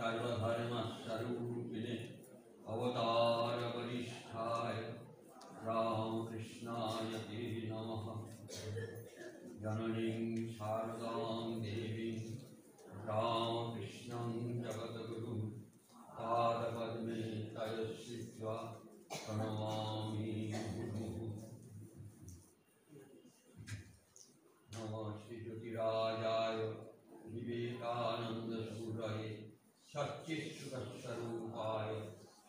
सर्वधर्मस्वरूपिणे अवतार वरिष्ठाय रामकृष्णाय ते नमः। जननीं शारदां देवीं रामकृष्णं जगद्गुरुं पादपद्मे तयस्थित्वा प्रणमामि मुहुः। नमः श्रीज्योतिराजाय विवेकानन्दसूरये सच्चित्सुखस्वरूपाय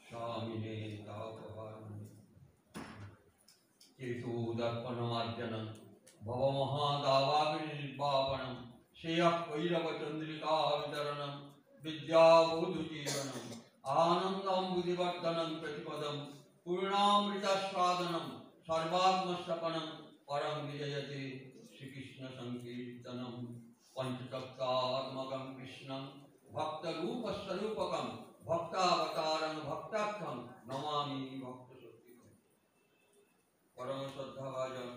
स्वामिने तापहारिणे। केतुदर्पणमार्जनं भवमहादावाग्निर्वापनं श्रेयः वितरणं विद्याबोधुजीवनम् आनन्दाम्बुधिवर्धनं प्रतिपदं पूर्णामृतस्वादनं सर्वात्मस्तपनं परं विजयते श्रीकृष्णसङ्कीर्तनं। पञ्चतत्त्वात्मकं कृष्णं भक्तरूपस्वरूपकं भक्तावतारं भक्ताख्यं नमामि भक्तशक्तिकम्। परम श्रद्धाभाजन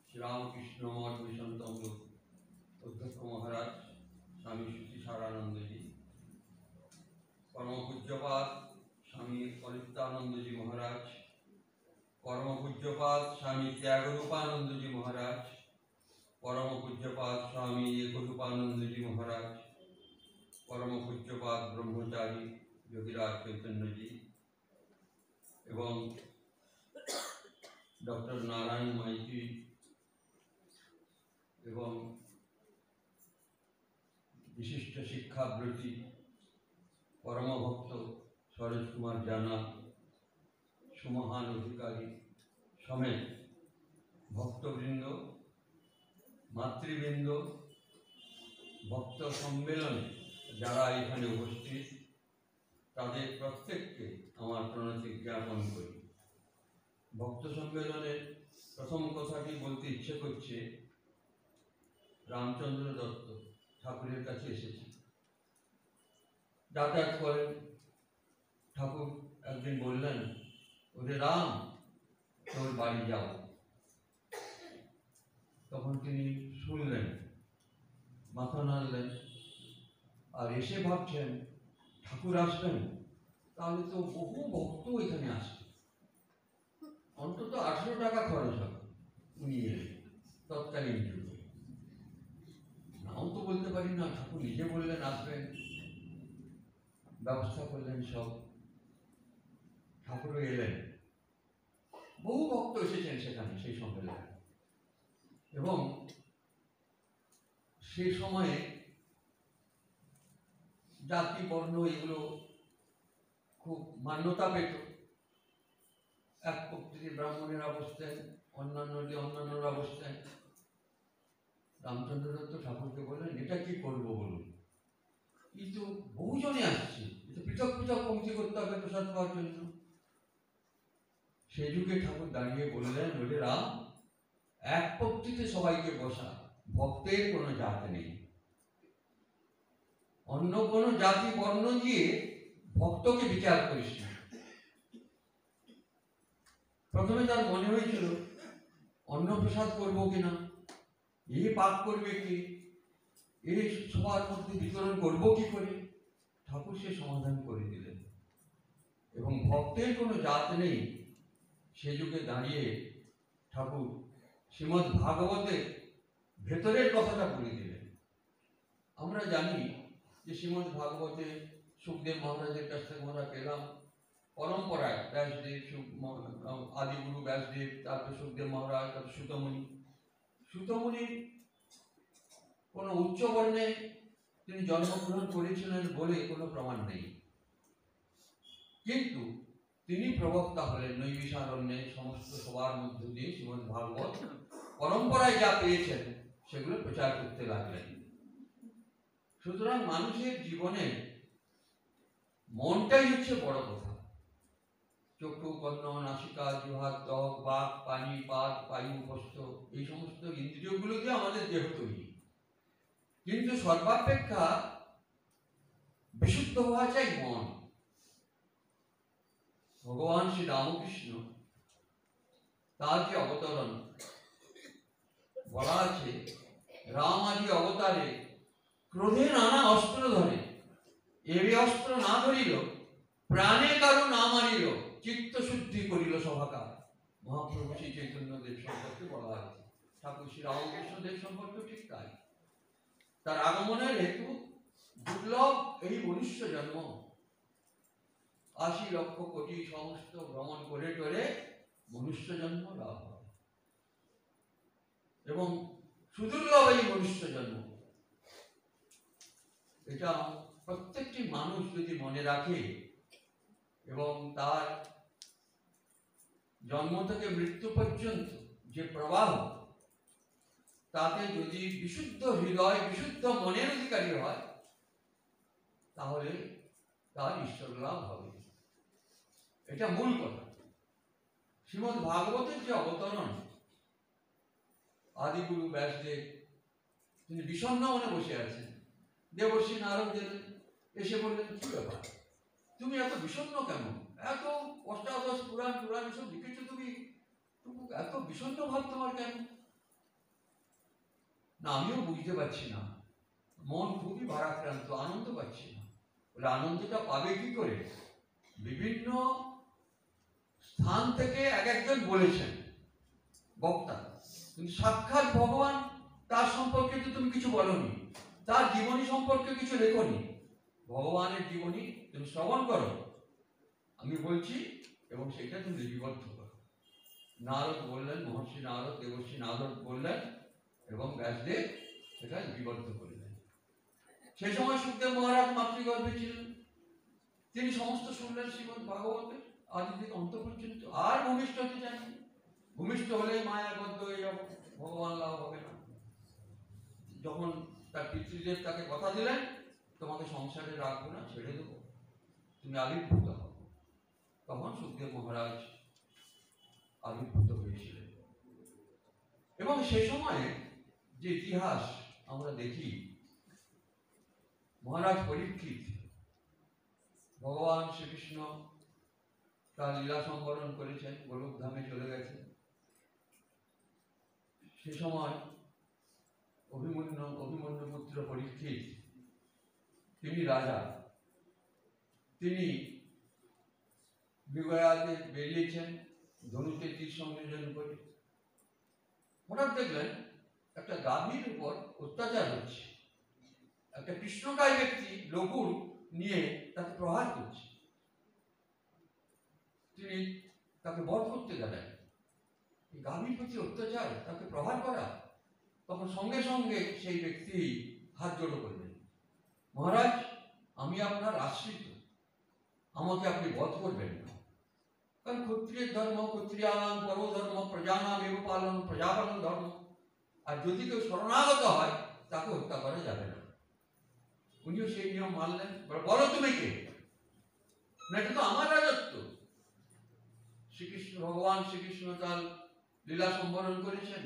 श्रीरामकृष्ण मठ मिशन तमलुक अध्यक्ष महाराज स्वामी श्रुतिसारानंद जी, परम पूज्यपाद स्वामी अनित्यानंद जी महाराज, परम पूज्यपाद स्वामी त्यागरूपानंद जी महाराज, परम पूज्यपाद स्वामी एकरूपानंद जी महाराज, परम पूज्यपाद ब्रह्मचारी योगीराज चैतन्य जी एवं डॉक्टर नारायण माइती एवं विशिष्ट शिक्षाव्रती परम भक्त सरोज कुमार जाना सुमहान अधिकारी समेत भक्तवृंद मातृवृंद भक्त सम्मेलन যারা এখানে উপস্থিত তাদের প্রত্যেককে আমার প্রণতি জ্ঞাপন করি। ভক্ত সম্মেলনের প্রথম কথাটি বলতে ইচ্ছে করছে, রামচন্দ্র দত্ত ঠাকুরের কাছে এসেছে, যাতায়াত করেন। ঠাকুর একদিন বললেন, ওরে রাম, তোর বাড়ি যাও। তখন তিনি শুনলেন, মাথা নাড়লেন, আর এসে ভাবছেন ঠাকুর আসবেন, তাহলে তো বহু ভক্ত এখানে আসবে, অন্তত 18 টাকা খরচ হবে। উনি এলেন তৎকালীন যুগে, নাও তো বলতে পারি না, ঠাকুর নিজে বললেন আসবেন, ব্যবস্থা করলেন সব, ঠাকুরও এলেন। বহু ভক্ত এসেছেন সেখানে সেই সম্মেলনে, এবং সেই সময়ে জাতি বর্ণ এগুলো খুব মান্যতা পেত। এক প্রকৃতির ব্রাহ্মণেরা বসতেন, অন্যান্যরা বসতেন। রামচন্দ্র দত্ত ঠাকুরকে বললেন, এটা কি করবো বলুন, কিন্তু বহুজনে আসছে, পৃথক পৃথক পঙ্ক্তি করতে হবে প্রসাদ পাওয়ার জন্য। সেই যুগে ঠাকুর দাঁড়িয়ে বললেন, ওরে রাম, এক পঙ্ক্তিতে সবাইকে বসা, ভক্তের কোনো জাত নেই। অন্য কোনো জাতি বর্ণ দিয়ে ভক্তকে বিচার করিস না। প্রথমে তার মনে হয়েছিল অন্ন প্রসাদ করবো কিনা, এই পাক করবে কি, এই সবার মধ্যে বিতরণ করবো কি করে। ঠাকুর সে সমাধান করে দিলেন, এবং ভক্তের কোনো জাত নেই। সে যুগে দাঁড়িয়ে ঠাকুর শ্রীমদ্ ভাগবতের ভেতরের কথাটা বলে দিলেন। আমরা জানি যে শ্রীমদ্ ভাগবতে সুখদেব মহারাজের কাছ থেকে আমরা পেলাম পরম্পরায়, ব্যাসদেব, আদিগুরু ব্যাসদেব, তারপর সুখদেব মহারাজ, তারপর সুতমুনি। সুতমুনির কোনো উচ্চ বর্ণে তিনি জন্মগ্রহণ করেছিলেন বলে কোনো প্রমাণ নেই, কিন্তু তিনি প্রবক্তা হলেন নৈমিষারণ্যে সমস্ত সবার মধ্য দিয়ে শ্রীমদ্ ভাগবত পরম্পরায় যা পেয়েছেন সেগুলো প্রচার করতে লাগলেন। সুতরাং মানুষের জীবনে মনটাই হচ্ছে বড় কথা। চক্ষু, কর্ণ, নাসিকা, জিহ্বা, ত্বক, বাক, পানি, পাদ, বায়ু, হস্ত, এই সমস্ত ইন্দ্রিয়গুলো দিয়ে আমাদের দেহ তৈরি, কিন্তু সর্বাপেক্ষা বিশুদ্ধ হওয়া চাই মন। ভগবান শ্রী রামকৃষ্ণ তার যে অবতরণ বলা আছে, রাম আদি অবতারে ক্রোধে নানা অস্ত্র ধরে এবে অস্ত্র না ধরিল, প্রাণে কারো না মারিল, চিত্ত শুদ্ধি করিল সভাকার। মহাপ্রভু শ্রী চৈতন্যদেব সম্পর্কে বলা আছে। ঠাকুর শ্রী রামকৃষ্ণদেব সম্পর্কে ঠিক তাই। তার আগমনের হেতু দুর্লভ এই মনুষ্য জন্ম। ৮০ লক্ষ কোটি সমস্ত ভ্রমণ করে টরে মনুষ্য জন্ম লাভ হয়, এবং সুদুর্লভ এই মনুষ্য জন্ম। এটা প্রত্যেকটি মানুষ যদি মনে রাখে এবং তার জন্ম থেকে মৃত্যু পর্যন্ত যে প্রবাহ, তাতে যদি বিশুদ্ধ হৃদয় বিশুদ্ধ মনের অধিকারী হয়, তাহলে তার ঈশ্বর লাভ হবে। এটা মূল কথা। শ্রীমদ্ ভাগবতের যে অবতরণ, আদিগুরু ব্যাসদেব তিনি বিষণ্ণ মনে বসে আছেন। দেবর্ষি নারদ এসে বললেন, কি ব্যাপার, তুমি এত বিষণ্ণ কেন? এত অষ্টাদশ পুরাণ পুরাণ এসব লিখেছো তুমি, এত বিষণ্ণ ভাব তোমার কেন? না, আমিও বুঝতে পারছি না, মন খুবই ভারাক্রান্ত, আনন্দ পাচ্ছি না। বলে, আনন্দটা পাবে কি করে? বিভিন্ন স্থান থেকে এক একজন বলেছেন বক্তা, কিন্তু সাক্ষাৎ ভগবান তার সম্পর্কে তো তুমি কিছু বলনি, তার জীবনী সম্পর্কে কিছু লেখনি। ভগবানের জীবনী তুমি শ্রবণ করো, আমি বলছি, এবং সেটা তুমি লিপিবদ্ধ করো। নারদ বললেন, মহর্ষি নারদ, দেবর্ষি নারদ বললেন, এবং ব্যাসদেব সেটা লিপিবদ্ধ করলেন। সেই সময় সুখদেব মহারাজ মাতৃগর্ভে ছিলেন। তিনি সমস্ত শুনলেন শ্রীমদ্ ভাগবতের আদি থেকে অন্ত পর্যন্ত। আর ভূমিষ্ঠ হতে চাননি। ভূমিষ্ঠ হলে মায়াবদ্ধ হয়ে যাব, ভগবান লাভ হবে না। যখন তার পিতৃদেব তাকে কথা দিলেন, তোমাকে সংসারে রাখবো না, ছেড়ে দেবো, তুমি আবির্ভূত হও, তখন সুখদেব মহারাজ আবির্ভূত হয়েছিলেন। এবং সে সময়ে যে ইতিহাস আমরা দেখি, মহারাজ পরীক্ষিত, ভগবান শ্রীকৃষ্ণ তার লীলা সংবরণ করেছেন, গোলকধামে চলে গেছেন। সে সময় অভিমন্যু পুত্র পরীক্ষিত, তিনি রাজা, তিনি বিগয়াতে বেরিয়েছেন ধনুতে তীর সংযোজন করে। হঠাৎ দেখলেন একটা গাভীর উপর অত্যাচার হচ্ছে, একটা কৃষ্ণকায় ব্যক্তি লঘুর নিয়ে তাকে প্রহার করছে। তিনি তাকে বধ করতে গেলেন। গাভীর প্রতি অত্যাচার, তাকে প্রহার করা। তখন সঙ্গে সঙ্গে সেই ব্যক্তি হাত জড়ো করলেন, মহারাজ, আমি আপনার আশ্রিত, আমাকে আপনি বধ করবেন না। কারণ ক্ষত্রিয়ের ধর্ম ক্ষত্রিয়ানাম পরো ধর্ম, প্রজানাম এব পালন, প্রজাপালন ধর্ম। আর যদি কেউ শরণাগত হয়, তাকে হত্যা করা যাবে না। উনিও সেই নিয়ম মানলেন। বলো তুমি কে? না, এটা তো আমার রাজত্ব। শ্রীকৃষ্ণ, ভগবান শ্রীকৃষ্ণ তার লীলা সম্বরণ করেছেন।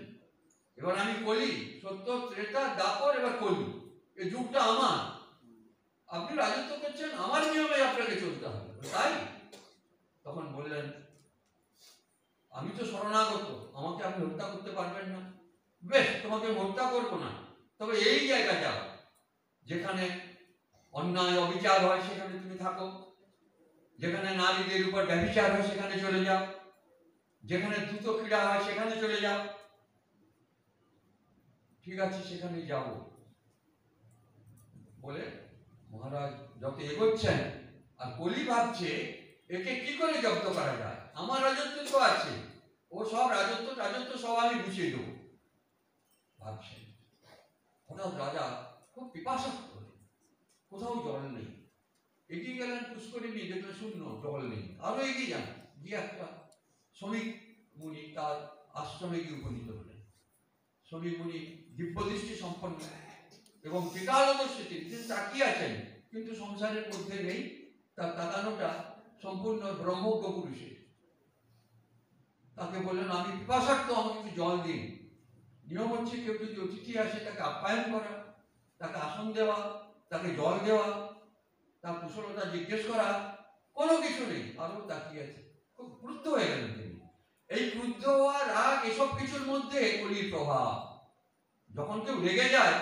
এবার আমি কলি, সত্য, ত্রেতা, দ্বাপর, এবার কলি, এই যুগটা আমার। আপনি রাজত্ব করছেন, আমার নিয়মে আপনাকে চলতে হবে, তাই? তখন বললেন, আমি তো শরণাগত, আমাকে আপনি হত্যা করতে পারবেন না। বেশ, তোমাকে হত্যা করবো না, তবে এই জায়গা যাও যেখানে অন্যায় অবিচার হয়, সেখানে তুমি থাকো। যেখানে নারীদের উপর ব্যভিচার হয়, সেখানে চলে যাও। যেখানে দ্রুত ক্রীড়া হয়, সেখানে চলে যাও। ঠিক আছে, সেখানে যাব বলে মহারাজ যত এগোচ্ছেন, আর কলি ভাবছে একে কি করে জব্দ করা যায়, আমার রাজত্ব তো আছে, ও সব রাজত্ব সব আমি গুছিয়ে দেবো ভাবছেন। হঠাৎ রাজা খুব পিপাসার্থ, কোথাও জল নেই। এগিয়ে গেলেন পুষ্করিণী, দেখলেন শূন্য, জল নেই। আরো এগিয়ে যান, গিয়ে একটা শ্রমিক মুনি তার আশ্রমে গিয়ে উপনীত হলেন। শ্রমিক মুনি দিব্যদৃষ্টি সম্পন্ন এবং বিকালদর্শী, তিনি তাকিয়ে আছেন, কিন্তু সংসারের মধ্যে নেই। তার তাকানোটা সম্পূর্ণ ব্রহ্মজ্ঞ পুরুষের। তাকে বললেন, আমি পিপাসার্থ, আমাকে একটু জল দিন। নিয়ম হচ্ছে, কেউ যদি অতিথি আসে তাকে আপ্যায়ন করা, তাকে আসন দেওয়া, তাকে জল দেওয়া, তার কুশলতা জিজ্ঞেস করা, কোনো কিছু নেই। আরো তাকিয়ে আছে, খুব ক্রুদ্ধ হয়ে গেলেন তিনি। এই ক্রুদ্ধ হওয়া, রাগ, এসব কিছুর মধ্যে কলির প্রভাব। যখন কেউ রেগে যায়,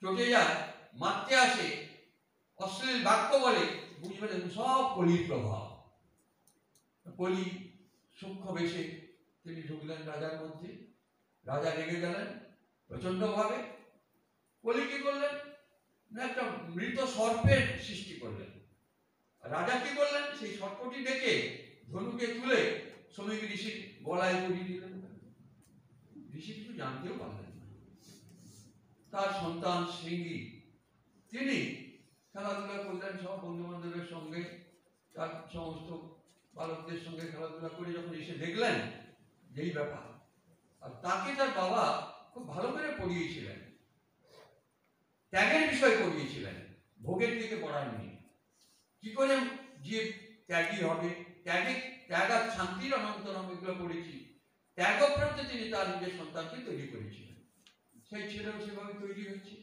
চটে যায়, মারতে আসে, অশ্লীল বাক্য বলে, বুঝবেন সব কলির প্রভাব। কলি সূক্ষ্ম বেশে তিনি ঢুকলেন রাজার মধ্যে। রাজা রেগে গেলেন প্রচন্ড ভাবে। কলি কি করলেন না, একটা মৃত সর্পের সৃষ্টি করলেন। রাজা কি করলেন, সেই সর্পটি ডেকে ধনুকে তুলে শ্রমিক ঋষির গলায় পরিয়ে দিলেন। ঋষি কিছু জানতেও পারলেন না। তার সন্তান শৃঙ্গী তিনি খেলাধুলা করলেন সব বন্ধু বান্ধবের সঙ্গে, তার সমস্ত বালকদের সঙ্গে খেলাধুলা করে যখন এসে দেখলেন যেই ব্যাপার, আর তাকে তার বাবা খুব ভালো করে পড়িয়েছিলেন, ত্যাগের বিষয় পড়িয়েছিলেন, ভোগের দিকে পড়াননি। কি করে যে ত্যাগী হবে, ত্যাগ আর শান্তির অনন্তরম এগুলো পড়েছি। ত্যাগ প্রত্যে তিনি তার নিজের সন্তানকে তৈরি করেছিলেন। সেই ছেলেও সেভাবে তৈরি হচ্ছে।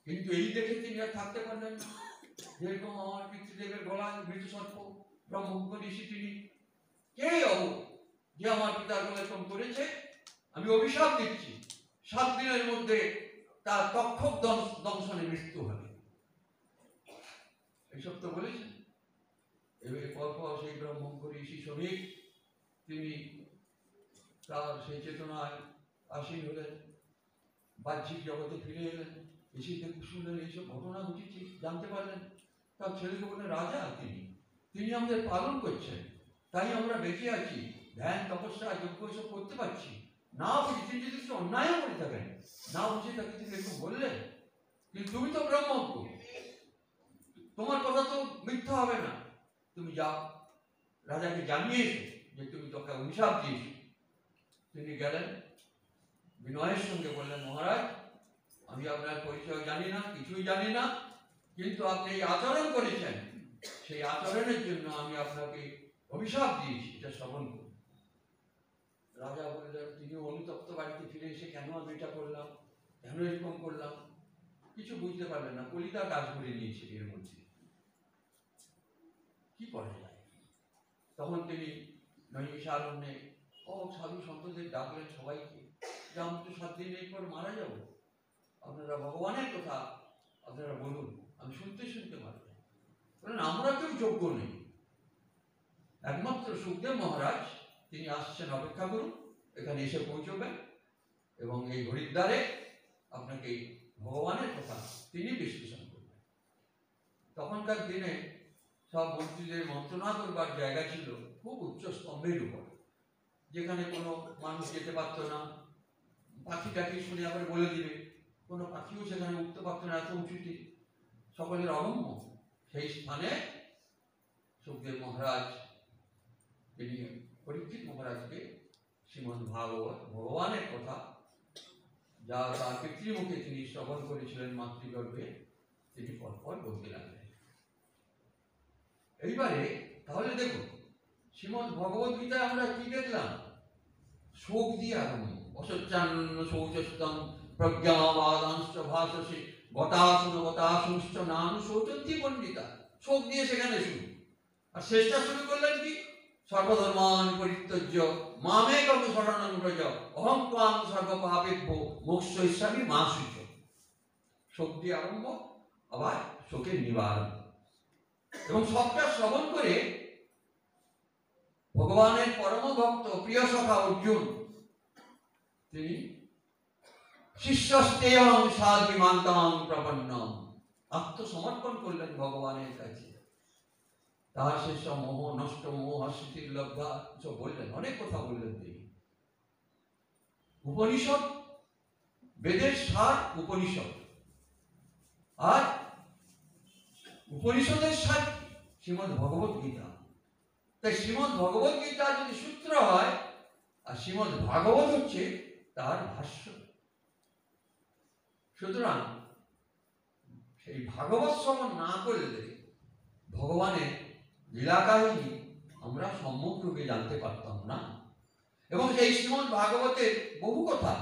কিন্তু এই দেখে তিনি আর থাকতে পারলেন না। যেরকম আমার পিতৃদেবের গলায় মৃত সর্প, ব্রহ্মজ্ঞ ঋষি তিনি, কে যে আমার পিতার গলায় এরকম করেছে, আমি অভিশাপ দিচ্ছি 7 দিনের মধ্যে তার তক্ষক দংশনে মৃত্যু হবে। এইসব তো বলেছেন। এবারে পরপর সেই ব্রহ্মজ্ঞ ঋষি শ্রমিক তিনি তার সেই চেতনায় আসীন হলেন, বাহ্যিক জগতে ফিরে এলেন। এসে শুনলেন এইসব ঘটনা ঘটেছে, জানতে পারলেন। তার ছেলেকে বললেন, রাজা তিনি আমাদের পালন করছেন, তাই আমরা বেঁচে আছি, ধ্যান তপস্যা যজ্ঞ এসব করতে পারছি। না বুঝি তিনি যদি কিছু অন্যায়ও করে থাকেন, না বুঝে তাকে তিনি একটু বললেন, কিন্তু তুমি তো ব্রহ্মজ্ঞ, তোমার কথা তো মিথ্যা হবে না, তুমি যাও রাজাকে জানিয়ে এসো যে তুমি তোকে অভিশাপ দিয়েছো। তিনি গেলেন, বিনয়ের সঙ্গে বললেন, মহারাজ আমি আপনার পরিচয় জানি না, কিছুই জানি না, কিন্তু আপনি এই আচরণ করেছেন, সেই আচরণের জন্য আমি আপনাকে অভিশাপ দিয়েছি, এটা শ্রবণ করুন। রাজা বললেন, তিনি অনুতপ্ত, বাড়িতে ফিরে এসে কেন আমি এটা করলাম, কেন এরকম করলাম, কিছু বুঝতে পারলেন না। কলিতা কাজ করে নিয়েছে এর মধ্যে, কি করা যায়। তখন তিনি নৈমিষারণ্যে সাধু সন্তদের ডাকলেন সবাইকে, যে আমি তো 7 দিন পর মারা যাব, আপনারা ভগবানের কথা আপনারা বলুন, আমি শুনতে পারবেন। বলেন, আমরা কেউ যোগ্য নেই, একমাত্র সুখদেব মহারাজ তিনি আসছেন, অপেক্ষা করুন, এখানে এসে পৌঁছবেন এবং এই হরিদ্বারে আপনাকে ভগবানের কথা তিনি বিশ্লেষণ করবেন। তখনকার দিনে সব মন্ত্রীদের মন্ত্রণা করবার জায়গা ছিল খুব উচ্চ স্তম্ভের উপর, যেখানে কোনো মানুষ যেতে পারত না। পাখিটাকে শুনে আবার বলে দিবে, কোনো পাখিও সেখানে উঠতে পারত না, এত উঁচুতে, সকলের অরম্য। সেই স্থানে সুখদেব মহারাজ তিনি পরীক্ষিত মহারাজকে শ্রীমদ্ ভাগবত ভগবানের কথা, যা তার পিতৃমুখে তিনি শ্রবণ করেছিলেন মাতৃগর্ভে, তিনি পরপর বলতে লাগলেন। এইবারে তাহলে দেখুন, শ্রীমদ্ ভগবত গীতায় আমরা কি দেখলাম? শোক দিয়ে আরম্ভ, অসচ্চান্ন শৌচস্তম প্রজ্ঞাবাদাংশ ভাষসে গতাসুনগতাসুশ্চ নানু শৌচন্তি পণ্ডিতা। শোক দিয়ে সেখানে শুরু, আর শেষটা শুরু করলেন কি? সর্বধর্মান পরিত্যজ্য মামেকং শরণং ব্রজ অহং ত্বাং সর্বপাপেভ্যো মোক্ষয়িষ্যামি মা শুচি। শোক দিয়ে আরম্ভ, আবার শোকের নিবারণ, এবং সবটা শ্রবণ করে ভগবানের পরম ভক্ত প্রিয় সখা অর্জুন তিনি শিষ্যস্তেয়ং সাধিমান্তাং প্রপন্নম, আত্মসমর্পণ করলেন ভগবানের কাছে। তার শেষ মোহ নষ্ট, মোহ স্মৃতির লব্ধা, সব বললেন, অনেক কথা বললেন তিনি। উপনিষদ, বেদের সার উপনিষদ, আর উপনিষদের সার শ্রীমদ্ ভগবত গীতা। তাই শ্রীমদ্ ভগবত গীতা যদি সূত্র হয়, আর শ্রীমদ্ ভাগবত হচ্ছে তার ভাষ্য। সুতরাং সেই ভাগবত শ্রবণ না করলে ভগবানের লীলা কাহিনী আমরা সম্যক রূপে জানতে পারতাম না। এবং সেই শ্রীমদ্ ভাগবতের বহু কথা,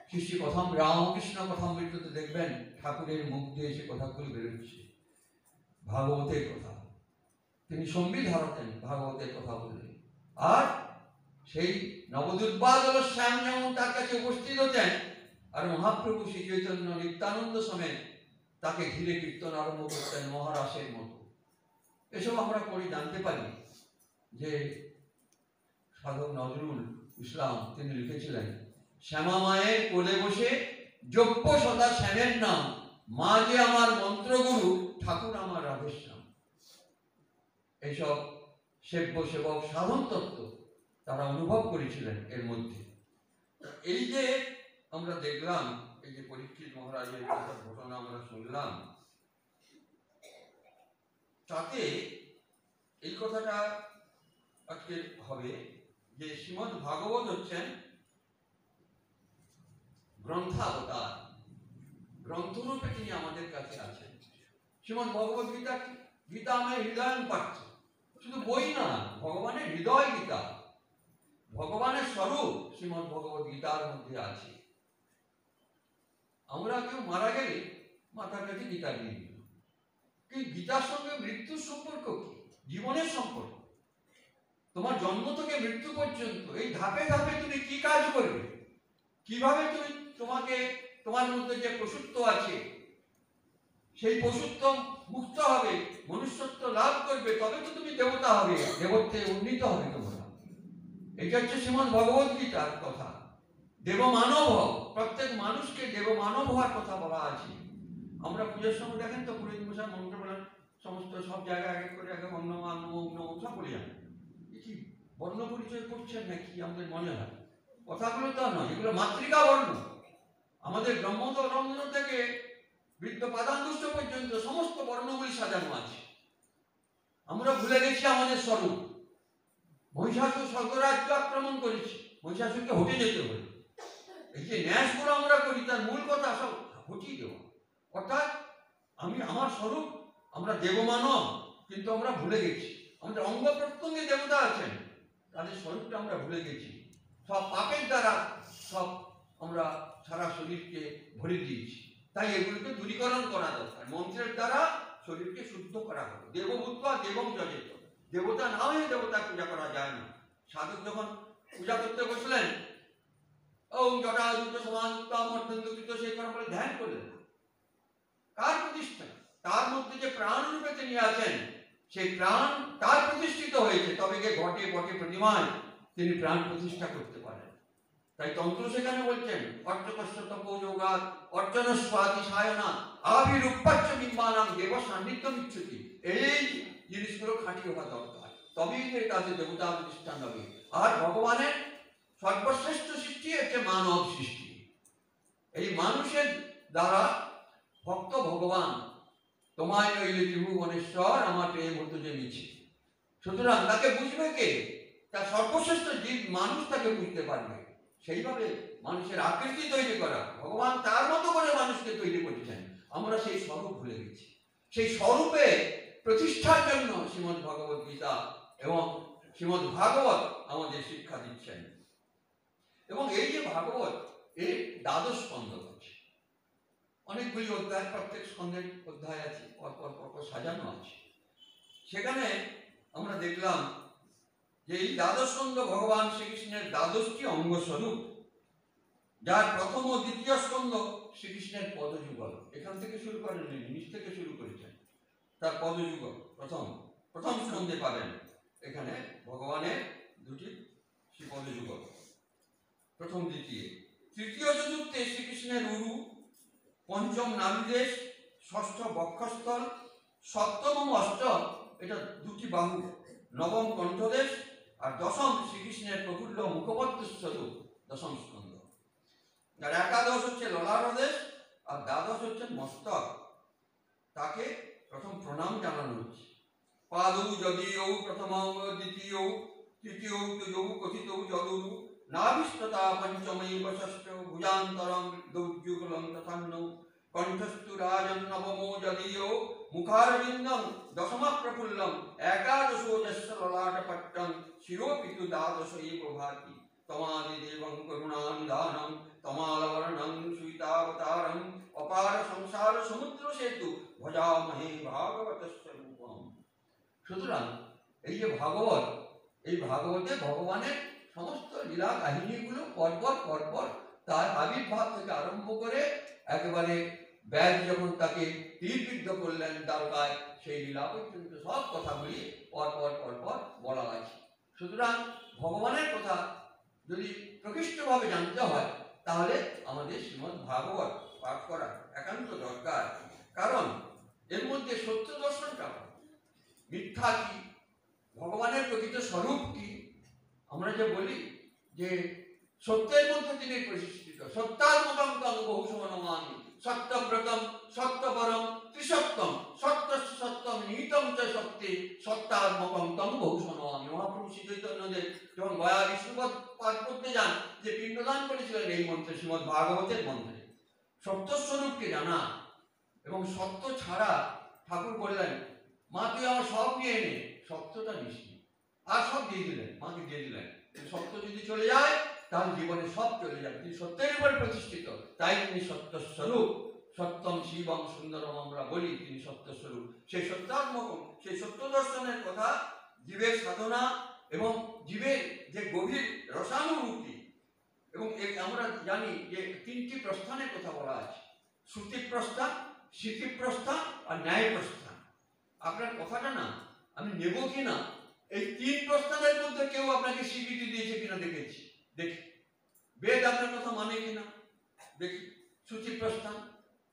শ্রী কথাম রামকৃষ্ণ কথামৃততে দেখবেন ঠাকুরের মুখ দিয়ে সে কথাগুলি বেরোচ্ছে, ভাগবতের কথা। তিনি সম্বিত হারাতেন ভাগবতের কথা বললেন। আর সেই নবদুর্বাদল শ্যাম যেমন তার কাছে উপস্থিত হতেন, আর মহাপ্রভু শ্রী চৈতন্য নিত্যানন্দ সমেত তাকে ঘিরে কীর্তন আরম্ভ করতেন মহারাসের মতো। এসব আমরা পড়ে জানতে পারি যে সাধক নজরুল ইসলাম তিনি লিখেছিলেন, শ্যামা মায়ের কোলে বসে যোগ্য সদা শ্যামের নাম, মা যে আমার মন্ত্রগুরু, ঠাকুর আমার রাধেশ্যাম। এইসব সেব্য সেবক সাধন তত্ত্ব তারা অনুভব করেছিলেন এর মধ্যে। এই যে আমরা দেখলাম, এই যে পরীক্ষিত মহারাজের ঘটনা আমরা শুনলাম, তাতে এই কথাটা আজকে হবে যে শ্রীমদ্ ভাগবত হচ্ছেন গ্রন্থাবতার, গ্রন্থরূপে তিনি আমাদের কাছে আছেন। শ্রীমদ্ ভগবত গীতা, গীতা আমায় হৃদয়ন পাচ্ছে, শুধু বই না, ভগবানের হৃদয় গীতা, ভগবানের স্বরূপ শ্রীমদ্ ভগবত গীতার মধ্যে আছে। আমরা কেউ মারা গেলে মাথার কাছে গীতা দিয়ে দিল, কিন্তু গীতার সঙ্গে মৃত্যুর সম্পর্ক কি? জীবনের সম্পর্ক। তোমার জন্ম থেকে মৃত্যু পর্যন্ত এই ধাপে ধাপে তুমি কি কাজ করবে, কিভাবে তুমি তোমার মধ্যে যে পশুত্ব আছে সেই পশুত্ব মুক্ত হবে, মনুষ্যত্ব লাভ করবে, তবে তো তুমি দেবতা হবে, দেবত্বে উন্নীত হবে তোমরা। এটা হচ্ছে শ্রীমদ্ ভগবত গীতার কথা। দেব মানব হও, প্রত্যেক মানুষকে দেব মানব হওয়ার কথা বলা আছে। আমরা পূজার সময় দেখেন তো পুরোহিত মশাই মন্ত্র বলেন, সমস্ত সব জায়গায় এক করে আগে অন্ন সব বলে যান। কি বর্ণ পরিচয় করছেন নাকি আমাদের মনে হয়? কথাগুলো তো নয়, এগুলো মাতৃকা বর্ণ। আমাদের ব্রহ্মোত্তর রন্ধন থেকে বৃদ্ধ পাদাঙ্গুষ্ঠ পর্যন্ত সমস্ত বর্ণগুলি সাজানো আছে। আমরা ভুলে গেছি আমাদের স্বরূপ। মহিষাসুর স্বর্গরাজ্য আক্রমণ করেছি, মহিষাসুরকে হটে যেতে হবে। এই যে ন্যাসগুলো আমরা করি তার মূল কথা সব হটিয়ে দেওয়া, অর্থাৎ আমার স্বরূপ, আমরা দেবমানব, কিন্তু আমরা ভুলে গেছি। আমাদের অঙ্গ প্রত্যঙ্গে দেবতা আছেন, তাদের স্বরূপটা আমরা ভুলে গেছি। সব পাপের দ্বারা সব আমরা সারা শরীরকে ভরে দিয়েছি। তাই এগুলোকে দূরীকরণ করা দরকার। মন্ত্রের দ্বারা শরীরকে শুদ্ধ করা হবে। দেবভূত দেবং যজেত, দেবতা না হয়ে দেবতা পূজা করা যায় না। সাধক যখন পূজা করতে বসলেন, ওম জটাযুত সমাযুক্তম অর্ধেন্দুকৃত, সেই করা বলে ধ্যান করলেন। কার প্রতিষ্ঠা? তার মধ্যে যে প্রাণ রূপে তিনি আছেন, সেই প্রাণ তার প্রতিষ্ঠিত হয়েছে, তবে গিয়ে ঘটে বটে প্রতিমায় তিনি প্রাণ প্রতিষ্ঠা করতে পারেন। তাই তন্ত্র সেখানে বলছেন, অর্চকস্য তপোযোগাৎ অর্চনস্বাতি সায়না আবিরূপাচ্য বিম্বানাং দেব সান্নিধ্যম ইচ্ছতি। এই জিনিসগুলো খাঁটি হওয়া দরকার, তবেই এর কাছে দেবতা প্রতিষ্ঠান হবে। আর ভগবানের সর্বশ্রেষ্ঠ সৃষ্টি হচ্ছে মানব সৃষ্টি। এই মানুষের দ্বারা ভক্ত ভগবান, তোমায় রইলে ত্রিভুবনেশ্বর, আমার প্রেম হতো যে মিছে। সুতরাং তাকে বুঝবে কে? তার সর্বশ্রেষ্ঠ জীব মানুষ তাকে বুঝতে পারবে। সেইভাবে মানুষের আকৃতি তৈরি করা, ভগবান তার মতো করে মানুষকে তৈরি করেছেন। আমরা সেই স্বরূপ ভুলে গেছি। সেই স্বরূপে প্রতিষ্ঠার জন্য শ্রীমদ্ ভগবত গীতা এবং শ্রীমদ্ ভাগবত আমাদের শিক্ষা দিচ্ছেন। এবং এই যে ভাগবত, এর দ্বাদশ স্কন্ধ আছে, অনেকগুলি অধ্যায়, প্রত্যেক স্কন্ধের অধ্যায় আছে, পরপর সাজানো আছে। সেখানে আমরা দেখলাম যে এই দ্বাদশ স্কন্ধ ভগবান শ্রীকৃষ্ণের দ্বাদশটি অঙ্গস্বরূপ, যার প্রথম ও দ্বিতীয় স্কন্ধ শ্রীকৃষ্ণের পদযুগল। এখান থেকে শুরু করেন, নিচ থেকে শুরু করেছেন। তার পদযুগল প্রথম স্কন্ধে পাবেন। এখানে ভগবানের দুটি পদযুগল, প্রথম দ্বিতীয়। তৃতীয় চতুর্থে শ্রীকৃষ্ণের উরু, পঞ্চম নাভিদেশ, ষষ্ঠ বক্ষস্থল, সপ্তম ও অষ্টম এটা দুটি বাহু, নবম কণ্ঠদেশ, আর দশম শ্রীকৃষ্ণের প্রফুল্ল মুখপদ্ম স্বরূপ দশম স্কন্ধ। আর একাদশ হচ্ছে ললাটদেশ, আর দ্বাদশ হচ্ছে মস্তক। তাকে প্রথম প্রণাম জানানো হচ্ছে। পাদৌ যদিও প্রথম দ্বিতীয় তৃতীয় যৌ কথিত যদুরু নাভিষ্টতা পঞ্চমৈব ষষ্ঠ ভুজান্তরম দৌর্যুগলং তথান্নৌ কণ্ঠস্থু রাজন নবমো যদিও মুখারবিন্দম দশমা প্রফুল্লম একাদশো যস্য ললাটপট্টং শিরোপিতু দ্বাদশ এব ভাতি তমাদি দেবং করুণানিধানং তমালবর্ণং সুইতাবতারং অপার সংসার সমুদ্র সেতু ভজামহে ভাগবতস্য রূপম। সুতরাং এই যে ভাগবত, এই ভাগবতে ভগবানের সমস্ত লীলা কাহিনীগুলো পরপর তার আবির্ভাব থেকে আরম্ভ করে একেবারে ব্যাস যখন তাকে তীরবিদ্ধ করলেন দ্বারকায়, সেই লীলা পর্যন্ত সব কথাগুলি পরপর পরপর বলা আছে। সুতরাং ভগবানের কথা যদি প্রকৃষ্টভাবে জানতে হয় তাহলে আমাদের শ্রীমদ্ ভাগবত পাঠ করা একান্ত দরকার। কারণ এর মধ্যে সত্য দর্শনটা, মিথ্যা কি, ভগবানের প্রকৃত স্বরূপ কি, আমরা যে বলি যে সত্যের মধ্যে তিনি প্রতিষ্ঠিত, সত্যাত্মকম তং বহু সমনমামি, সত্যব্রতম সত্যপরম ত্রিসত্যম, সত্য সত্যম নিহিতম চ সত্যে, সত্যাত্মকম তং বহু সমনমামি। মহাপ্রভু শ্রী চৈতন্যদেব যখন গয়া বিষ্ণুপদ পাঠ করতে যান, যে পিণ্ডদান করেছিলেন এই মন্ত্রে, শ্রীমদ্ ভাগবতের মন্ত্রে, সত্যস্বরূপকে জানা এবং সত্য ছাড়া, ঠাকুর বললেন মা তুই আমার সব নিয়ে নে, সত্যটা নিস, আর সব দিয়ে দিলেন, মাকে দিয়ে দিলেন। সত্য যদি চলে যায় তাহলে জীবনে সব চলে যাবে। তিনি সত্যের উপর প্রতিষ্ঠিত, তাই তিনি সত্য স্বরূপ। সত্যম শিবম সুন্দরম আমরা বলি, তিনি সত্য স্বরূপ। সেই সত্যাত্মক, সেই সত্য দর্শনের কথা, জীবের সাধনা এবং জীবের যে গভীর রসানুভূতি, এবং আমরা জানি যে তিনটি প্রস্থানের কথা বলা আছে, শ্রুতি প্রস্থান, স্মৃতি প্রস্থান আর ন্যায় প্রস্থান। আপনার কথাটা না আমি নেব কিনা, এই তিন প্রস্থানের মধ্যে কেউ আপনাকে স্বীকৃতি দিয়েছে কিনা দেখেছি, দেখি। বেদ আপনার কথা মানে কিনা দেখি। শ্রুতি প্রস্থান,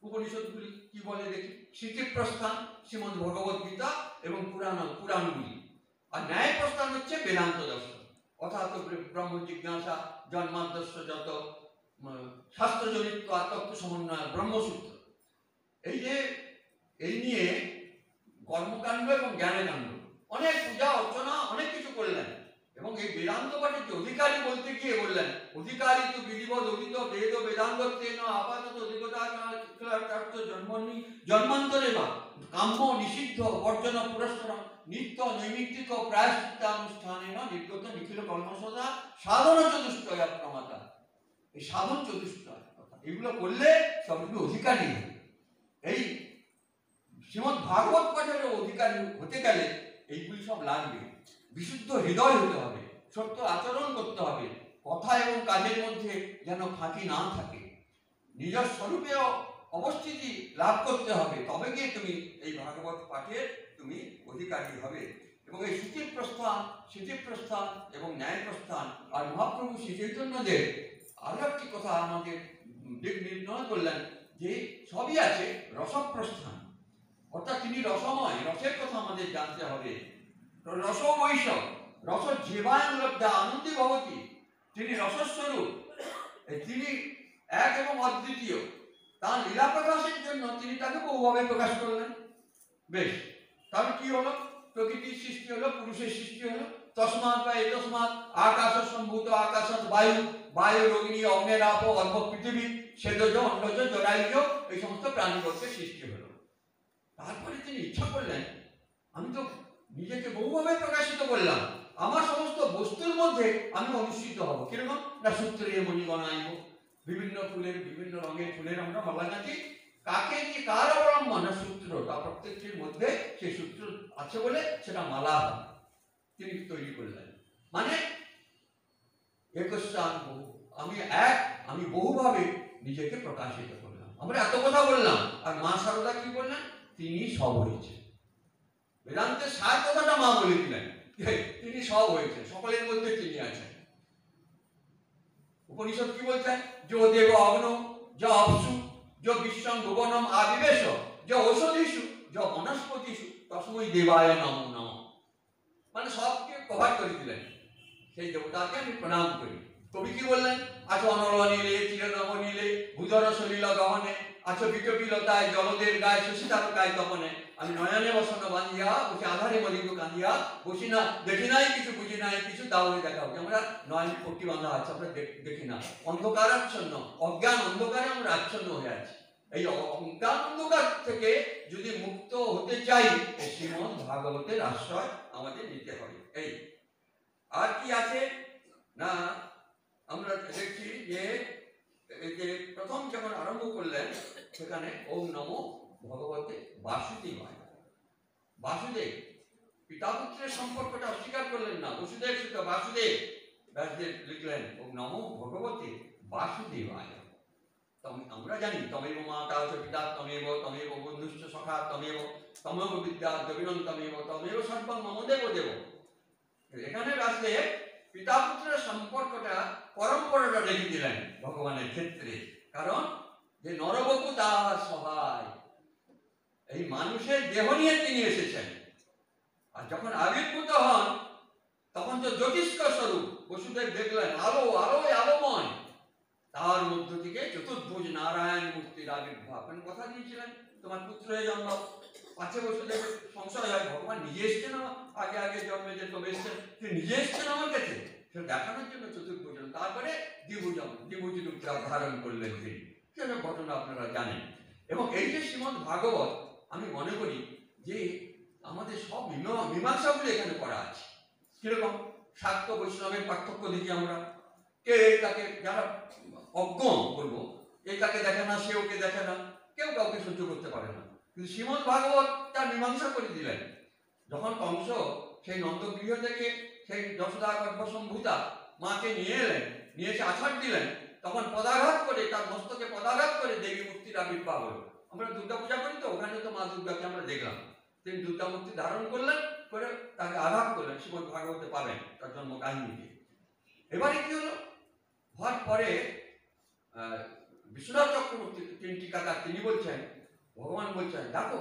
উপনিষদগুলি কি বলে দেখি। স্মৃতি প্রস্থান, শ্রীমদ্ ভগবত গীতা এবং পুরাণগুলি। আর ন্যায় প্রস্থান হচ্ছে বেদান্ত দর্শন, অর্থাৎ ব্রহ্ম জিজ্ঞাসা, জন্মাদ্যস্য যত, শাস্ত্রজনিত তত্ত্ব সমন্বয়, ব্রহ্মসূত্র। এই নিয়ে কর্মকাণ্ড এবং জ্ঞানকাণ্ড, অনেক পূজা অর্চনা, অনেক কিছু করলেন। এবং এই বেদান্ত পাঠের যে অধিকারী বলতে গিয়ে বললেন, অধিকারী তো বিধিবদ অধীত বেদ বেদান্ত তেন আপাতত অধিকতা জন্মান্তরে বা কাম্য নিষিদ্ধ বর্জন পুরস্কার নিত্য নৈমিত্তিক প্রায়শ্চিত্তানুষ্ঠানে নির্গত নিখিল কর্মসদা সাধন চতুষ্টয় প্রমাতা। এই সাধন চতুষ্টয় কথা এগুলো করলে সবগুলো অধিকারী হবে। এই শ্রীমদ্ ভাগবত পাঠের অধিকারী হতে গেলে এইগুলি সব লাগবে। বিশুদ্ধ হৃদয় হতে হবে, সত্য আচরণ করতে হবে, কথা এবং কাজের মধ্যে যেন ফাঁকি না থাকে, নিজের স্বরূপে অবস্থিতি লাভ করতে হবে, তবে গিয়ে তুমি এই ভাগবত পাঠের তুমি অধিকারী হবে। এবং এই শ্রুতি প্রস্থান, স্মৃতি প্রস্থান এবং ন্যায় প্রস্থান, আর মহাপ্রভু শ্রী চৈতন্যদেব আরো একটি কথা আমাদের দিক নির্ণয় করলেন যে সবই আছে রসপ্রস্থান, অর্থাৎ তিনি রসময়, রসের কথা আমাদের জানতে হবে। রস বৈশ রস জীবায়ন লব্ধা আনন্দী ভবতী, তিনি রসস্বরূপ, তিনি এক এবং অদ্বিতীয়। তার লীলা প্রকাশের জন্য তিনি তাকে বহুভাবে প্রকাশ করলেন। বেশ, তাহলে কি হলো? প্রকৃতির সৃষ্টি হলো, পুরুষের সৃষ্টি হলো। তসমাৎ বা এতস্মাৎ আকাশ সম্ভূত আকাশাৎ বায়ু, বায়ু অগ্নি অগ্নের আপ অর্ভ পৃথিবী সেদজ অন্ডজ জরায়ুজ, এই সমস্ত প্রাণীবর্গের সৃষ্টি হলো। তারপরে তিনি ইচ্ছা করলেন আমি তো নিজেকে বহুভাবে প্রকাশিত করলাম, আমার সমস্ত বস্তুর মধ্যে আমি অনুষ্ঠিত হব। কিরকম না, সূত্রে মণিগণ আইব, বিভিন্ন ফুলের, বিভিন্ন রঙের ফুলের আমরা মালা গাঁথি, কাকে কি কার অবলম্বন না সূত্র, তা প্রত্যেকটির মধ্যে সেই সূত্র আছে বলে সেটা মালা হয়, তিনি তৈরি করলেন। মানে একস্যান বহু, আমি বহুভাবে নিজেকে প্রকাশিত করলাম। আমরা এত কথা বললাম, আর মা সারদা কি বললেন? তিনি সব হয়েছে। বেদান্তের সার কথাটা মা বলে দিলেন, তিনি সব হয়েছেন, সকলের মধ্যে তিনি আছেন। উপনিষদ কি বলছেন? যো দেব অগ্ন য অপসু য বিশ্বং ভুবনম আবিবেশ য ঔষধিষু য বনস্পতিষু তস্मै দেবায় নমো নমঃ। মানে সবকে কভার করে দিলেন, সেই দেবতাকে আমি প্রণাম করি। কবি কি বললেন? আছো অনল নীলে চিরনব নীলে ভূধর সলিল গহনে, আছো বিকপিলতায় জলদের গায়ে শশীতারকায় তপনে, আমি নয়নে বসন বাঁধিয়া বসে আধারে মলিন কাঁদিয়া বসি না, দেখি নাই কিছু বুঝি নাই কিছু, তাহলে দেখা হচ্ছে আমরা নয়নে পট্টি বাঁধা আছে, আমরা দেখি না, অন্ধকারাচ্ছন্ন, অজ্ঞান অন্ধকারে আমরা আচ্ছন্ন হয়ে আছি। এই অজ্ঞান অন্ধকার থেকে যদি মুক্ত হতে চাই, শ্রীমদ্ ভাগবতের আশ্রয় আমাদের নিতে হবে। এই আর কি আছে না, আমরা দেখছি যে প্রথম যখন আরম্ভ করলেন সেখানে ওম নমো ভগবতে বাসুদেবায়। বাসুদেব পিতা পুত্রের সম্পর্কটা অস্বীকার করলেন না, বসুদেব সুত বাসুদেব, ব্যাসদেব লিখলেন ওম নমো ভগবতে বাসুদেবায়। আমরা জানি তমেব মাতা চ পিতা তমেব তমেব বন্ধুশ্চ সখা তমেব তমেব বিদ্যা দ্রবিণং তমেব তমেব সর্বং মম দেব দেব। এখানে আসলে পিতা পুত্রের সম্পর্কটা পরম্পরাটা রেখে দিলেন ভগবানের ক্ষেত্রে। কারণ যে নরবপু তাহার সহায়, এই মানুষের দেহ নিয়ে তিনি এসেছেন। আর যখন আবির্ভূত হন তখন তো জ্যোতিষ্ক স্বরূপ বসুদেব দেখলেন আলো, আলোয় আলোময়, তার মধ্য থেকে চতুর্ভুজ নারায়ণ মূর্তির আবির্ভাব। কথা দিয়েছিলেন তোমার পুত্র হয়ে জন্মাও। পাছে বসুদেবের সংশয় হয় ভগবান নিজে এসছেন আমার আগে আগে জন্মে যে তবে এসছেন, তিনি নিজে এসছেন আমার কাছে, সেটা দেখানোর জন্য চতুর্ভুজ। তারপরে দ্বিভুজ রূপ ধারণ করলেন তিনি, সেটা ঘটনা আপনারা জানেন। এবং এই যে শ্রীমদ্ ভাগবত, আমি মনে করি যে আমাদের সব মীমাংসাগুলি এখানে করা আছে। কিরকম? শাক্ত বৈষ্ণবের পার্থক্য দেখি আমরা। কে তাকে, যারা অজ্ঞ বলবো, এ তাকে দেখে না, সে ওকে দেখে না, কেউ কাউকে সহ্য করতে পারে না। কিন্তু শ্রীমদ্ ভাগবত তার মীমাংসা করে দিলেন। যখন কংস সেই নন্দগৃহ থেকে সেই যশোদা গর্ভসম্ভূতা মাকে নিয়ে এলেন, নিয়ে এসে আছাড় দিলেন, তখন পদাঘাত করে, তার মস্তকে পদাঘাত করে দেবী মূর্তির আবির্ভাব হলো। আমরা দুর্গা পূজা করি তো, ওখানে তো মা দুর্গাকে আমরা দেখলাম। তিনি দুর্গা মূর্তি ধারণ করলেন, করে তাকে আঘাত করলেন। শ্রীমদ্ ভাগবতে পাবেন তার জন্ম কাহিনীকে। এবারে কি হলো? হওয়ার পরে বিশ্বনাথ চক্রবর্তী তিনি টিকাকার, তিনি বলছেন, ভগবান বলছেন দেখো,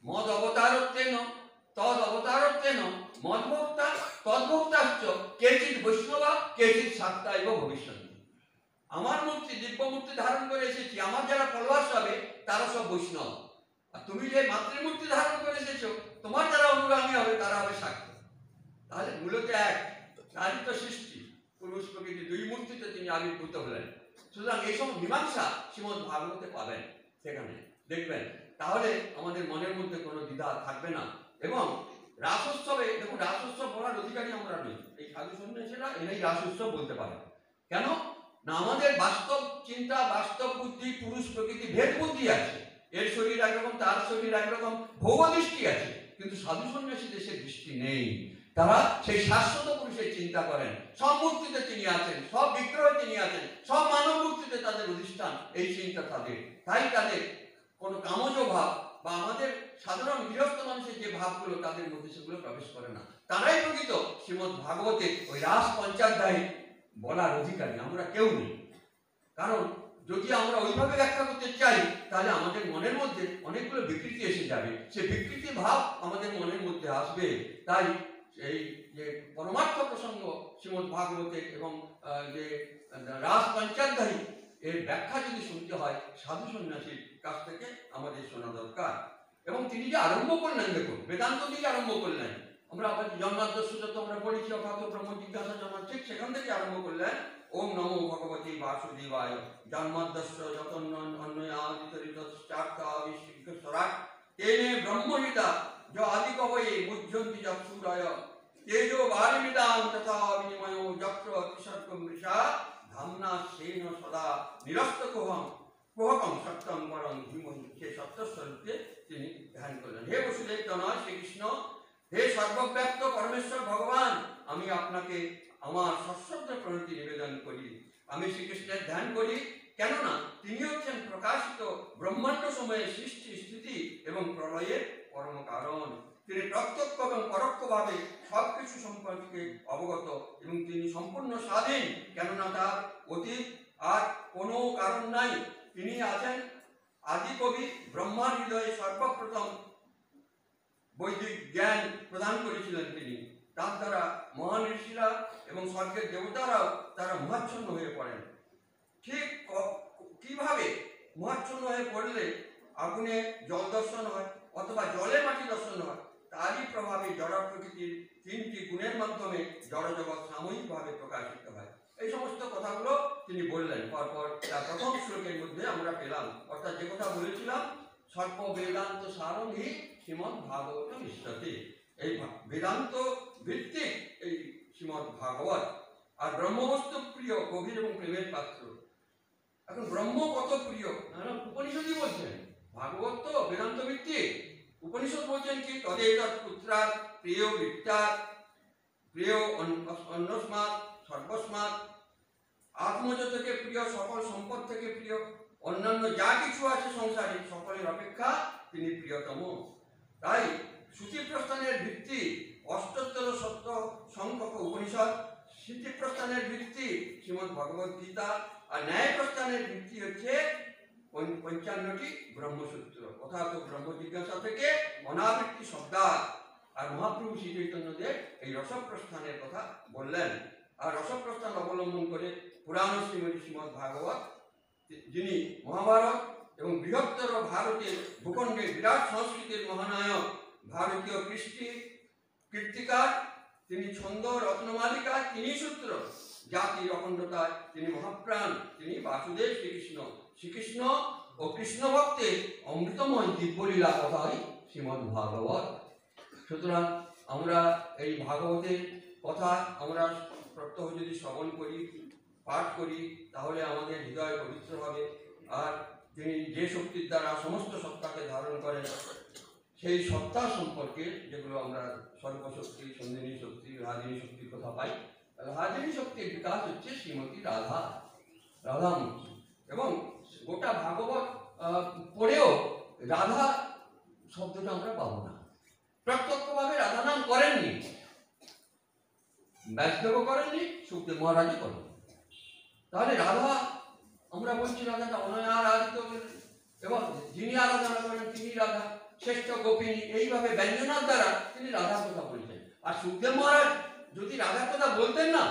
মদ অবতারত্বেন তদ অবতারত্বেন মদভোক্তা তদ্ভোক্তাশ্চ কেচিৎ বৈষ্ণবা কেচিৎ শাক্তা এব ভবিষ্যৎ। আমার মূর্তি, দিব্য মূর্তি ধারণ করে এসেছি, আমার যারা ফলোয়ার্স হবে তারা সব বৈষ্ণব। আর তুমি যে মাতৃমূর্তি ধারণ করে এসেছো, তোমার যারা অনুগামী হবে তারা হবে শাক্ত। তাহলে মূলত এক, নারী তো সৃষ্টি, পুরুষ প্রকৃতি দুই মূর্তিতে তিনি আবির্ভূত হলেন। সুতরাং এইসব মীমাংসা শ্রীমদ্ ভাগবতে পাবেন, সেখানে দেখবেন। তাহলে আমাদের মনের মধ্যে কোনো দ্বিধা থাকবে না। এবং রাসোৎসবে দেখুন, রাসোৎসব বলার অধিকারী আমরা নই। এই সাধু সন্ন্যাসীরা এনেই রাসোৎসব বলতে পারে। কেন না? আমাদের বাস্তব চিন্তা, বাস্তব বুদ্ধি, পুরুষ প্রকৃতি ভেদ বুদ্ধি আছে। এর শরীর একরকম, তার শরীর একরকম, ভোগ দৃষ্টি আছে। কিন্তু সাধু সন্ন্যাসীদের সে দৃষ্টি নেই। তারা সেই শাশ্বত পুরুষের চিন্তা করেন। সব মূর্তিতে তিনি আছেন, সব বিগ্রহে তিনি আছেন, সব মানব মূর্তিতে তাদের অধিষ্ঠান, এই চিন্তা তাদের। তাই তাদের কোনো কামজ ভাব বা আমাদের সাধারণ গৃহস্থ মানুষের যে ভাবগুলো তাদের মধ্যে, সেগুলো প্রবেশ করে না। তারাই প্রকৃত শ্রীমদ্ ভাগবতে ওই রাস পঞ্চাধ্যায়ী বলার অধিকারী, আমরা কেউ নেই। কারণ যদি আমরা ওইভাবে ব্যাখ্যা করতে চাই, তাহলে আমাদের মনের মধ্যে অনেকগুলো বিকৃতি এসে যাবে। সে বিকৃতি ভাব আমাদের মনের মধ্যে আসবে। তাই এই যে পরমার্থ প্রসঙ্গ শ্রীমদ্ ভাগবতে এবং যে রাস পঞ্চাধ্যায়ী, এর ব্যাখ্যা যদি শুনতে হয় সাধু সন্ন্যাসীর কাছ থেকে আমাদের শোনা দরকার। এবং তিনি যে আরম্ভ করলেন, দেখুন বেদান্ত থেকে আরম্ভ করলেন। আমরা আবার জন্মাদ্যস্য যত আমরা পড়েছি, অকাত ব্রহ্ম জিজ্ঞাসা জন্ম, ঠিক সেখান থেকে আরম্ভ করলেন। ওম নমো ভগবতে বাসুদেবায় জন্মাদ্যস্য যতন্নন্নয়াদিতরিতশ্চার্থাবিশ্বরাট তেনে ব্রহ্মহিতা য আদি কবয়ে মুহ্যন্তি চক্ষুরয় তেজো বারিমিদাং তথা বিনিময়ো যত্র তিসর্গম মৃষা ধামনা সেন সদা নিরস্তকোহং কোহকং সত্যং বরং ধীমহি। সে সত্যস্বরূপকে তিনি ধ্যান করলেন। হে বসুদেব তনয় শ্রীকৃষ্ণ, হে সর্বব্যাপ্ত পরমেশ্বর ভগবান, আমি আপনাকে আমার সশ্রদ্ধ প্রণতি নিবেদন করি। আমি শ্রীকৃষ্ণের ধ্যান করি, কেননা তিনি হচ্ছেন প্রকাশিত ব্রহ্মাণ্ড সময়ে সৃষ্টি, স্থিতি এবং প্রলয়ের পরম কারণ। তিনি প্রত্যক্ষ এবং পরোক্ষভাবে সবকিছু সম্পর্কে অবগত এবং তিনি সম্পূর্ণ স্বাধীন, কেননা তার অতীত আর কোনো কারণ নাই। তিনি আছেন আদি কবি, ব্রহ্মার হৃদয়ে সর্বপ্রথম বৈদিক জ্ঞান প্রদান করেছিলেন তিনি। তার দ্বারা মহান ঋষিরা এবং স্বর্গের দেবতারাও তারা মোহাচ্ছন্ন হয়ে পড়েন। ঠিক কিভাবে মোহাচ্ছন্ন হয়ে পড়লে আগুনে জল দর্শন হয় অথবা জলে মাটি দর্শন হয়, তারই প্রভাবে জড় প্রকৃতির তিনটি গুণের মাধ্যমে জড়জগৎ সাময়িকভাবে প্রকাশিত হয়। এই সমস্ত কথাগুলো তিনি বললেন। পরপর তার প্রথম শ্লোকের মধ্যে আমরা পেলাম, অর্থাৎ যে কথা বলেছিলাম, সর্ব বেদান্ত সারণী শ্রীমদ্ ভাগবত বিশ্বতে। এই বেদান্ত ভিত্তিক এই শ্রীমদ্ ভাগবত। আর ব্রহ্মবস্তু প্রিয়, গভীর এবং প্রেমের পাত্র। এখন ব্রহ্ম কত প্রিয়, উপনিষদই বলছেন। ভাগবত তো বেদান্ত ভিত্তিক। উপনিষদ বলছেন কি, তদেতৎ পুত্রাৎ প্রিয় বৃত্তাৎ প্রিয় অন্যস্মাৎ সর্বস্মাৎ। আত্মজ থেকে প্রিয়, সকল সম্পদ থেকে প্রিয়, অন্যান্য যা কিছু আছে সংসারে সকলের অপেক্ষা তিনি প্রিয়তম। তাই শ্রুতিপ্রস্থানের ভিত্তি অষ্টোত্তর সত্য সংখ্যক উপনিষদ, স্মৃতিপ্রস্থানের ভিত্তি শ্রীমদ্ ভগবদ গীতা, আর ন্যায় প্রস্থানের ভিত্তি হচ্ছে ৫৫টি ব্রহ্মসূত্র অর্থাৎ ব্রহ্ম জিজ্ঞাসা থেকে অনাবৃত্তি শব্দার্থ। আর মহাপ্রভু শ্রী চৈতন্যদেব এই রসপ্রস্থানের কথা বললেন। আর রসপ্রস্থান অবলম্বন করে পুরাণ শ্রীমতী শ্রীমদ্ ভাগবত, যিনি মহাভারত এবং বৃহত্তর ভারতের ভূখণ্ডে বিরাট সংস্কৃতির মহানায়ক, ভারতীয় কৃষ্টি কীর্তিকার, তিনি ছন্দ রত্নমালিকা, তিনি সূত্র, জাতির অখণ্ডতায় তিনি মহাপ্রাণ, তিনি বাসুদেব শ্রীকৃষ্ণ। শ্রীকৃষ্ণ ও কৃষ্ণ ভক্তের অমৃতময় দিব্যলীলা কথাই শ্রীমদ্ ভাগবত। সুতরাং আমরা এই ভাগবতের কথা আমরা প্রত্যহ যদি শ্রবণ করি, পাঠ করি, তাহলে আমাদের হৃদয় পবিত্র হবে। আর তিনি যে শক্তির দ্বারা সমস্ত সত্তাকে ধারণ করেন, সেই সত্তা সম্পর্কে যেগুলো আমরা সর্বশক্তি, সন্ধিনী শক্তি, রাজিনী শক্তির কথা পাই, রাজিনী শক্তির বিকাশ হচ্ছে শ্রীমতী রাধা, রাধামূর্তি। এবং গোটা ভাগবত পড়েও রাধা শব্দটা আমরা পাবো না। প্রত্যক্ষভাবে রাধা নাম করেননি, ব্যাসদেবও করেননি, সুখদেব মহারাজও করেন। তাহলে রাধা আমরা বলছি রাধাটা অনয়া আরাধিত, এবং যিনি আরাধনা করেন তিনি রাধা, শ্রেষ্ঠ গোপিনী, এইভাবে ব্যঞ্জনার দ্বারা তিনি রাধার কথা বলছেন। আর সুখদেব মহারাজ যদি রাধার কথা বলতেন না,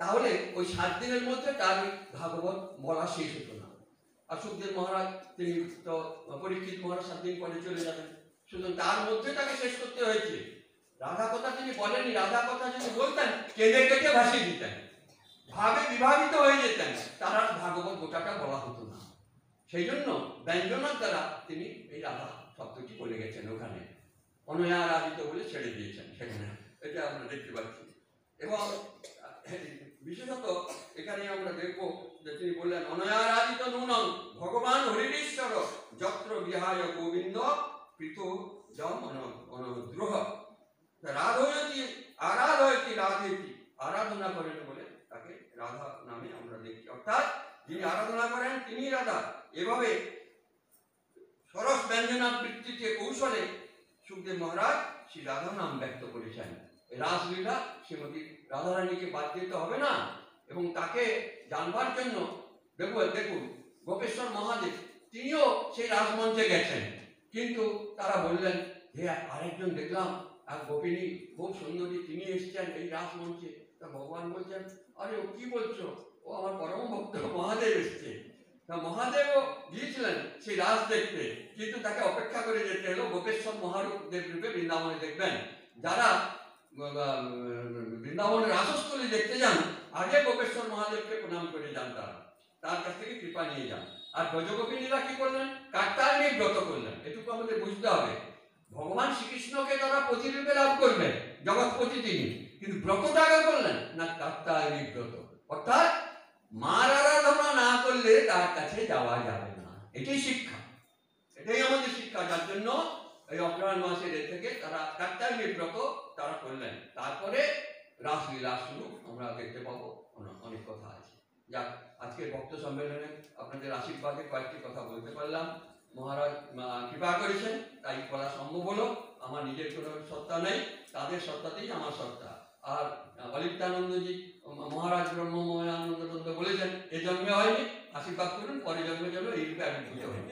তাহলে ওই 7 দিনের মধ্যে তার ভাগবত বলা শেষ হতো না। আর সুখদেব মহারাজ তিনি তো পরীক্ষিত মহারাজ 7 দিন পরে চলে যাবেন, সুতরাং তার মধ্যে তাকে শেষ করতে হয়েছে। রাধা কথা তিনি বলেননি, রাধা কথা যদি বলতেন কেঁদে কেটে ভাসিয়ে দিতেন, ভাবে বিভাবিত হয়ে যেতেন, তার আর ভাগবত গোটাটা বলা হতো না। সেই জন্য ব্যঞ্জনার দ্বারা তিনি এই রাধা শব্দটি বলে গেছেন, ওখানে অনয়া আরাধিত বলে ছেড়ে দিয়েছেন সেখানে, এটা আমরা দেখতে পাচ্ছি। এবং বিশেষত এখানে আমরা দেখব যে তিনি বললেন অনয়া আরাধিত নূনং ভগবান হরিশ্বর যত্র বিহায় গোবিন্দ প্রীত জম অনুদ্রোহ। রাধয়তি আরাধয়তি রাধেতি, আরাধনা করেন বলে তাকে রাধা নামে আমরা দেখি, অর্থাৎ যিনি আরাধনা করেন তিনি রাধা। এভাবে সরস ব্যঞ্জনা বৃত্তিতে কৌশলে সুখদেব মহারাজ শ্রী রাধা নাম ব্যক্ত করেছেন। রাসলীলা শ্রীমতী রাধারানীকে বাদ দিতে হবে না, এবং তাকে জানবার জন্য দেখুন গোপেশ্বর মহাদেব তিনিও সেই রাজমঞ্চে গেছেন, কিন্তু তারা বললেন যে আরেকজন দেখলাম আর গোপিনী খুব সুন্দরী, তিনি এসছেন এই রাজমঞ্চে। তা ভগবান বলছেন আরে ও কি বলছো, ও আমার পরম ভক্ত মহাদেব এসছে। তা মহাদেবও গিয়েছিলেন সেই রাজ দেখতে, কিন্তু তাকে অপেক্ষা করে যেতে হলো গোপেশ্বর মহাদেব রূপে বৃন্দাবনে দেখবেন। যারা বৃন্দাবনের রাসস্থলী দেখতে যান, আগে গোপেশ্বর মহাদেবকে প্রণাম করে যান, তার কাছ থেকে কৃপা নিয়ে যান। আর ব্রজগোপিনীরা কি করলেন, কাত্যায়নী ব্রত করলেন। এটুকু আমাদের বুঝতে হবে, ভগবান শ্রীকৃষ্ণকে তারা প্রতিরূপে লাভ করবেন, জগৎপতি তিনি, কিন্তু ব্রতটাকে করলেন না কাত্যায়নী ব্রত, অর্থাৎ মার আরাধনা না করলে তার কাছে যাওয়া যাবে না। এটাই শিক্ষা, এটাই আমাদের শিক্ষা। যার জন্য এই অগ্রহায়ণ মাসের থেকে তারা কাত্যায়নী ব্রত তারা করলেন। তারপরে রাসলীলা শুরু আমরা দেখতে পাবো, অনেক কথা আছে। যাক, আজকে ভক্ত সম্মেলনে আপনাদের আশীর্বাদে কয়েকটি কথা বলতে পারলাম। মহারাজ কৃপা করেছেন তাই বলা সম্ভব হলো। আমার নিজের কোনো সত্তা নেই, তাদের সত্তাতেই আমার সত্তা। আর অলিপ্তানন্দজি মহারাজ ব্রহ্মময় আনন্দ বলেছেন এ জন্মে হয়নি, আশীর্বাদ করুন পরে জন্মে যেন এই রূপে আবির্ভূত হয়।